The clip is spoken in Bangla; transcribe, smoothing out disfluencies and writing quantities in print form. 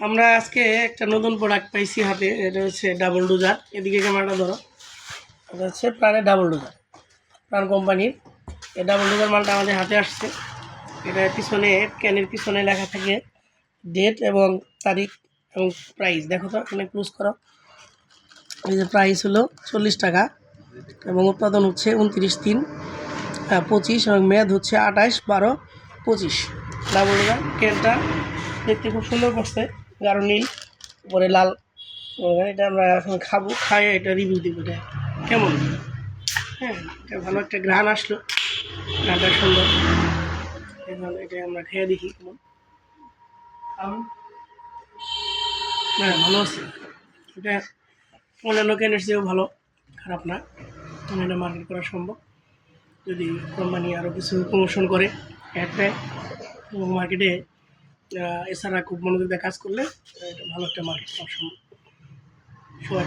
আমরা আজকে একটা নতুন প্রোডাক্ট পাইছি হাতে, এটা হচ্ছে ডাবল ডোজার। এদিকে ক্যামেরাটা ধরো, এটা হচ্ছে প্রাণের ডাবল ডোজার, প্রাণ কোম্পানির। এই ডাবল ডোজার মালটা আমাদের হাতে আসছে। এটা পিছনে ক্যানের পিছনে লেখা থাকে ডেট এবং তারিখ এবং প্রাইস। দেখো তো এখানে ক্লোজ করো। এই যে প্রাইস হলো 40 টাকা এবং উৎপাদন হচ্ছে 29/3/25 এবং মেয়াদ হচ্ছে 28/12/25। ডাবল ডোজার ক্যানটা দেখতে খুব সুন্দর করছে, গাঢ় নীল, উপরে লাল। এটা আমরা এখন খাবো, খাই এটা রিভিউ দিব এটা কেমন। হ্যাঁ, এটা ভালো একটা ঘ্রাণ আসলো, ঘ্রাণটা সুন্দর। এখন এটা আমরা খেয়ে দেখি কেমন। হ্যাঁ, ভালো আছে। এটা অন্যান্য ক্যানের চেয়েও ভালো, খারাপ না। এটা মার্কেট করা সম্ভব যদি কোম্পানি আরও কিছু প্রমোশন করে, অ্যাড দেয় এবং মার্কেটে এছাড়া খুব মনোযোগ দিয়ে কাজ করলে এটা ভালো একটা মার্কেট করা সম্ভব। সবাই